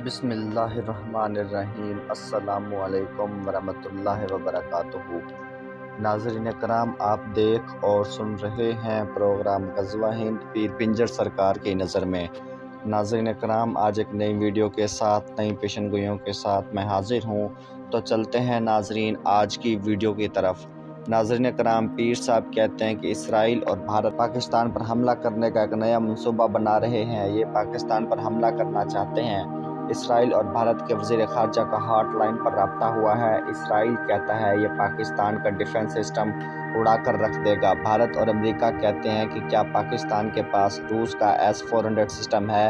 بسم اللہ الرحمن الرحیم۔ السلام علیکم ورحمۃ اللہ وبرکاتہ۔ ناظرین کرام، آپ دیکھ اور سن رہے ہیں پروگرام غزوہ ہند پیر پنجر سرکار کی نظر میں۔ ناظرین کرام، آج ایک نئی ویڈیو کے ساتھ، نئی پیشن گوئیوں کے ساتھ میں حاضر ہوں، تو چلتے ہیں ناظرین آج کی ویڈیو کی طرف۔ ناظرین کرام، پیر صاحب کہتے ہیں کہ اسرائیل اور بھارت پاکستان پر حملہ کرنے کا ایک نیا منصوبہ بنا رہے ہیں۔ یہ پاکستان پر حملہ کرنا چاہتے ہیں۔ اسرائیل اور بھارت کے وزیر خارجہ کا ہاٹ لائن پر رابطہ ہوا ہے۔ اسرائیل کہتا ہے یہ پاکستان کا ڈیفنس سسٹم اڑا کر رکھ دے گا۔ بھارت اور امریکہ کہتے ہیں کہ کیا پاکستان کے پاس روس کا S-400 سسٹم ہے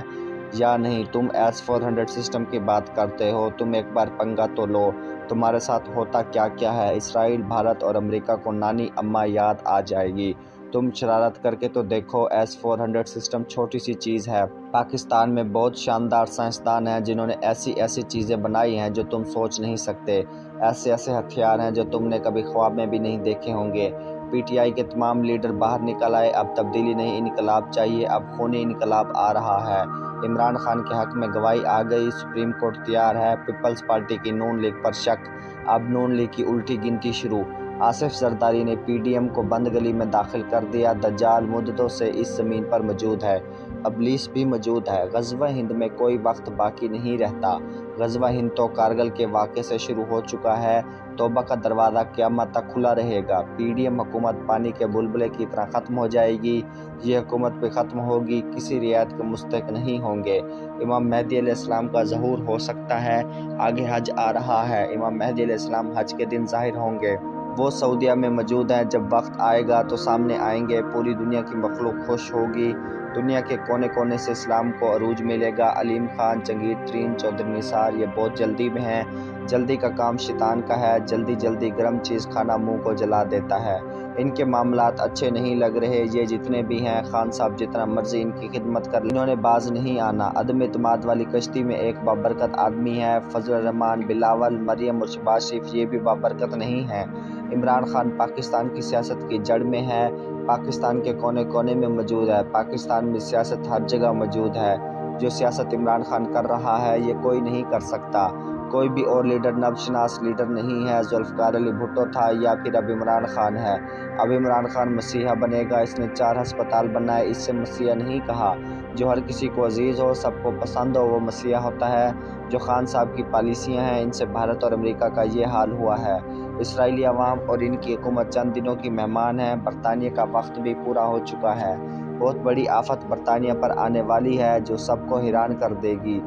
یا نہیں؟ تم S-400 سسٹم کی بات کرتے ہو، تم ایک بار پنگا تو لو، تمہارے ساتھ ہوتا کیا ہے؟ اسرائیل، بھارت اور امریکہ کو نانی اماں یاد آ جائے گی۔ تم شرارت کر کے تو دیکھو، S-400 سسٹم چھوٹی سی چیز ہے۔ پاکستان میں بہت شاندار سائنسدان ہیں جنہوں نے ایسی چیزیں بنائی ہیں جو تم سوچ نہیں سکتے۔ ایسے ہتھیار ہیں جو تم نے کبھی خواب میں بھی نہیں دیکھے ہوں گے۔ پی ٹی آئی کے تمام لیڈر باہر نکل آئے، اب تبدیلی نہیں، انقلاب چاہیے، اب خونی انقلاب آ رہا ہے۔ عمران خان کے حق میں گواہی آ گئی، سپریم کورٹ تیار ہے۔ پیپلز پارٹی کی نون لیگ پر شک، اب نون لیگ کی الٹی گنتی شروع۔ آصف زرداری نے پی ڈی ایم کو بند گلی میں داخل کر دیا۔ دجال مدتوں سے اس زمین پر موجود ہے، ابلیس بھی موجود ہے۔ غزوہ ہند میں کوئی وقت باقی نہیں رہتا۔ غزوہ ہند تو کارگل کے واقعے سے شروع ہو چکا ہے۔ توبہ کا دروازہ قیامت تک کھلا رہے گا۔ پی ڈی ایم حکومت پانی کے بلبلے کی طرح ختم ہو جائے گی۔ یہ حکومت بھی ختم ہوگی، کسی رعایت کے مستحق نہیں ہوں گے۔ امام مہدی علیہ السلام کا ظہور ہو سکتا ہے۔ آگے حج آ رہا ہے، امام مہدی علیہ السلام حج کے دن ظاہر ہوں گے۔ وہ سعودیہ میں موجود ہیں، جب وقت آئے گا تو سامنے آئیں گے۔ پوری دنیا کی مخلوق خوش ہوگی، دنیا کے کونے کونے سے اسلام کو عروج ملے گا۔ علیم خان، جنگیر ترین، چودھری نثار یہ بہت جلدی میں ہیں۔ جلدی کا کام شیطان کا ہے، جلدی گرم چیز کھانا منہ کو جلا دیتا ہے۔ ان کے معاملات اچھے نہیں لگ رہے، یہ جتنے بھی ہیں، خان صاحب جتنا مرضی ان کی خدمت کر لیں، انہوں نے باز نہیں آنا۔ عدم اعتماد والی کشتی میں ایک بابرکت آدمی ہے، فضل الرحمان، بلاول، مریم اور شہباز شریف، یہ بھی بابرکت نہیں ہیں۔ عمران خان پاکستان کی سیاست کی جڑ میں ہے، پاکستان کے کونے کونے میں موجود ہے۔ پاکستان میں سیاست ہر جگہ موجود ہے۔ جو سیاست عمران خان کر رہا ہے یہ کوئی نہیں کر سکتا۔ کوئی بھی اور لیڈر نبض شناس لیڈر نہیں ہے۔ ذوالفقار علی بھٹو تھا یا پھر اب عمران خان ہے۔ اب عمران خان مسیحا بنے گا، اس نے 4 ہسپتال بنائے، اس سے مسیحا نہیں کہا۔ جو ہر کسی کو عزیز ہو، سب کو پسند ہو، وہ مسیحا ہوتا ہے۔ جو خان صاحب کی پالیسیاں ہیں، ان سے بھارت اور امریکہ کا یہ حال ہوا ہے۔ اسرائیلی عوام اور ان کی حکومت چند دنوں کی مہمان ہے۔ برطانیہ کا وقت بھی پورا ہو چکا ہے۔ بہت بڑی آفت برطانیہ پر آنے والی ہے جو سب کو حیران کر دے گی۔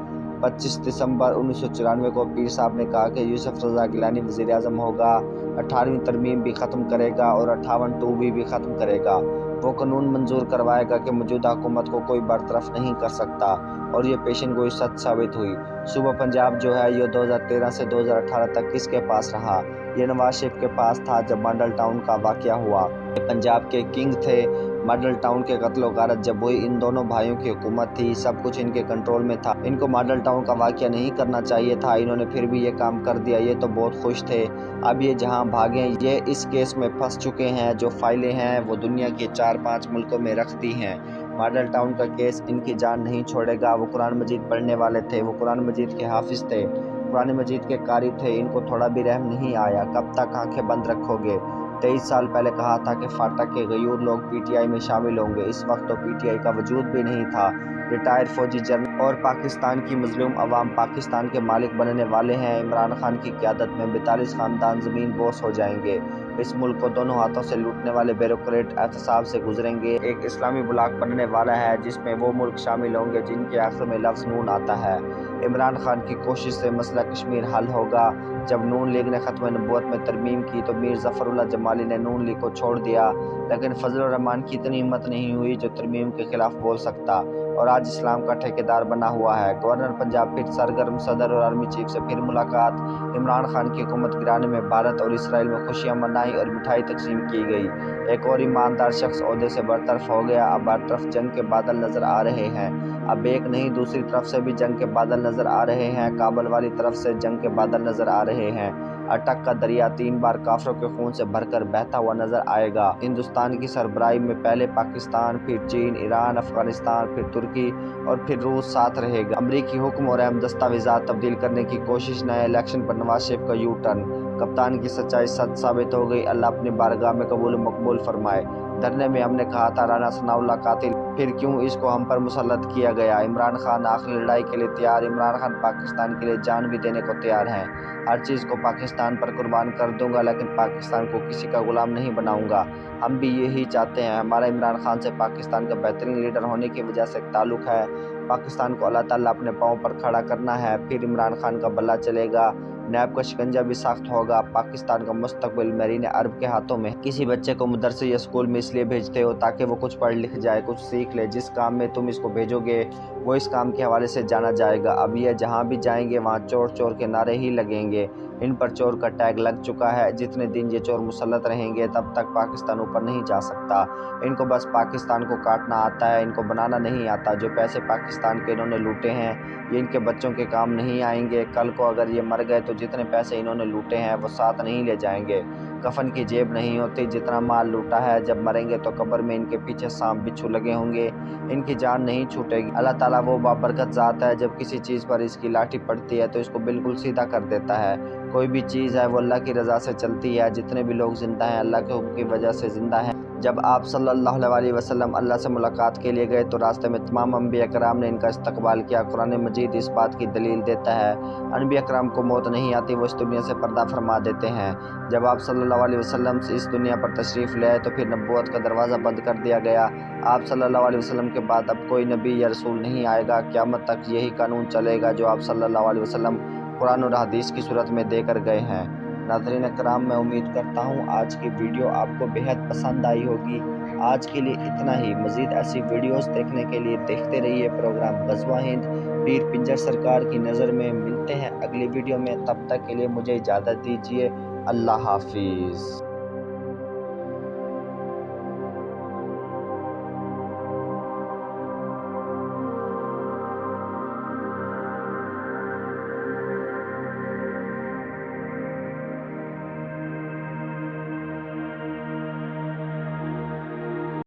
25 دسمبر 1994 کو پیر صاحب نے کہا کہ یوسف رضا گیلانی وزیر اعظم ہوگا، 18ویں ترمیم بھی ختم کرے گا اور 58 بھی ختم کرے گا۔ وہ قانون منظور کروائے گا کہ موجودہ حکومت کو کوئی برطرف نہیں کر سکتا، اور یہ پیشن گوئی سچ ثابت ہوئی۔ صوبہ پنجاب جو ہے یہ 2013 سے 2018 تک کس کے پاس رہا؟ یہ نواز شریف کے پاس تھا جب ماڈل ٹاؤن کا واقعہ ہوا۔ یہ پنجاب کے کنگ تھے۔ ماڈل ٹاؤن کے قتل و غارت جب ہوئی، ان دونوں بھائیوں کی حکومت تھی، سب کچھ ان کے کنٹرول میں تھا۔ ان کو ماڈل ٹاؤن کا واقعہ نہیں کرنا چاہیے تھا، انہوں نے پھر بھی یہ کام کر دیا۔ یہ تو بہت خوش تھے۔ اب یہ جہاں بھاگیں، یہ اس کیس میں پھنس چکے ہیں۔ جو فائلیں ہیں وہ دنیا کے 4-5 ملکوں میں رکھ دی ہیں۔ ماڈل ٹاؤن کا کیس ان کی جان نہیں چھوڑے گا۔ وہ قرآن مجید پڑھنے والے تھے، وہ قرآن مجید کے حافظ تھے، قرآن مجید کے قاری تھے، ان کو تھوڑا بھی رحم نہیں آیا۔ کب تک آنکھیں بند رکھو گے؟ 23 سال پہلے کہا تھا کہ فاٹک کے غیور لوگ پی ٹی آئی میں شامل ہوں گے، اس وقت تو پی ٹی آئی کا وجود بھی نہیں تھا۔ ریٹائر فوجی جنرل اور پاکستان کی مظلوم عوام پاکستان کے مالک بننے والے ہیں۔ عمران خان کی قیادت میں 42 خاندان زمین بوس ہو جائیں گے۔ اس ملک کو دونوں ہاتھوں سے لوٹنے والے بیوروکریٹ احتساب سے گزریں گے۔ ایک اسلامی بلاک بننے والا ہے جس میں وہ ملک شامل ہوں گے جن کے آخر میں لفظ نون آتا ہے۔ عمران خان کی کوشش سے مسئلہ کشمیر حل ہوگا۔ جب نون لیگ نے ختم نبوت میں ترمیم کی تو میر ظفر اللہ جمالی نے نون لیگ کو چھوڑ دیا، لیکن فضل الرحمان کی اتنی ہمت نہیں ہوئی جو ترمیم کے خلاف بول سکتا، اور آج اسلام کا ٹھیکیدار بنا ہوا ہے۔ گورنر پنجاب پھر سرگرم، صدر اور آرمی چیف سے پھر ملاقات۔ عمران خان کی حکومت گرانے میں بھارت اور اسرائیل میں خوشیاں منائیں اور مٹھائی تقسیم کی گئی۔ ایک اور ایماندار شخص عہدے سے برطرف ہو گیا۔ اب ہر طرف جنگ کے بادل نظر آ رہے ہیں۔ اب ایک نہیں، دوسری طرف سے بھی جنگ کے بادل نظر آ رہے ہیں۔ کابل والی طرف سے جنگ کے بادل نظر آ رہے ہیں۔ اٹک کا دریا 3 بار کافروں کے خون سے بھر کر بہتا ہوا نظر آئے گا۔ ہندوستان کی سربراہی میں پہلے پاکستان، پھر چین، ایران، افغانستان، پھر ترکی اور پھر روس ساتھ رہے گا۔ امریکی حکم اور اہم دستاویزات تبدیل کرنے کی کوشش، نئے الیکشن پر نواز شریف کا یو ٹرن۔ کپتان کی سچائی سچ ثابت ہو گئی، اللہ اپنی بارگاہ میں قبول و مقبول فرمائے۔ دھرنے میں ہم نے کہا تھا رانا ثناء اللہ قاتل، پھر کیوں اس کو ہم پر مسلط کیا گیا؟ عمران خان آخری لڑائی کے لیے تیار، عمران خان پاکستان کے لیے جان بھی دینے کو تیار ہیں۔ ہر چیز کو پاکستان پر قربان کر دوں گا، لیکن پاکستان کو کسی کا غلام نہیں بناؤں گا۔ ہم بھی یہی چاہتے ہیں۔ ہمارا عمران خان سے پاکستان کا بہترین لیڈر ہونے کی وجہ سے ایک تعلق ہے۔ پاکستان کو اللہ تعالیٰ اپنے پاؤں پر کھڑا کرنا ہے، پھر عمران خان کا بھلا چلے گا، نیب کا شکنجہ بھی سخت ہوگا۔ پاکستان کا مستقبل میرین عرب کے ہاتھوں میں۔ کسی بچے کو مدرسے یا اسکول میں اس لیے بھیجتے ہو تاکہ وہ کچھ پڑھ لکھ جائے، کچھ سیکھ لے۔ جس کام میں تم اس کو بھیجو گے وہ اس کام کے حوالے سے جانا جائے گا۔ اب یہ جہاں بھی جائیں گے وہاں چور چور کے نعرے ہی لگیں گے۔ ان پر چور کا ٹیگ لگ چکا ہے۔ جتنے دن یہ چور مسلط رہیں گے تب تک پاکستان اوپر نہیں جا سکتا۔ ان کو بس پاکستان کو کاٹنا آتا ہے، ان کو بنانا نہیں آتا۔ جو پیسے پاکستان کے انہوں نے لوٹے ہیں یہ ان کے بچوں کے کام نہیں آئیں گے۔ کل کو اگر یہ مر گئے تو جتنے پیسے انہوں نے لوٹے ہیں وہ ساتھ نہیں لے جائیں گے۔ کفن کی جیب نہیں ہوتی، جتنا مال لوٹا ہے جب مریں گے تو قبر میں ان کے پیچھے سانپ بچھو لگے ہوں گے، ان کی جان نہیں چھوٹے گی۔ اللہ تعالیٰ وہ بابرکت ذات ہے، جب کسی چیز پر اس کی لاٹھی پڑتی ہے تو اس کو بالکل سیدھا کر دیتا ہے۔ کوئی بھی چیز ہے وہ اللہ کی رضا سے چلتی ہے۔ جتنے بھی لوگ زندہ ہیں اللہ کے حکم کی وجہ سے زندہ ہیں۔ جب آپ صلی اللہ علیہ وسلم اللہ سے ملاقات کے لیے گئے تو راستے میں تمام انبیاء کرام نے ان کا استقبال کیا۔ قرآن مجید اس بات کی دلیل دیتا ہے۔ انبیاء کرام کو موت نہیں آتی، وہ اس دنیا سے پردہ فرما دیتے ہیں۔ جب آپ صلی اللہ علیہ وسلم اس دنیا پر تشریف لے آئے تو پھر نبوت کا دروازہ بند کر دیا گیا۔ آپ صلی اللہ علیہ وسلم کے بعد اب کوئی نبی یا رسول نہیں آئے گا۔ قیامت تک یہی قانون چلے گا جو آپ صلی اللہ علیہ وسلم قرآن اور حدیث کی صورت میں دے کر گئے ہیں۔ ناظرین کرام، میں امید کرتا ہوں آج کی ویڈیو آپ کو بہت پسند آئی ہوگی۔ آج کے لیے اتنا ہی۔ مزید ایسی ویڈیوز دیکھنے کے لیے دیکھتے رہیے پروگرام غزوہ ہند۔ پیر پنجر سرکار کی نظر میں ملتے ہیں اگلی ویڈیو میں، تب تک کے لیے مجھے اجازت دیجیے۔ اللہ حافظ۔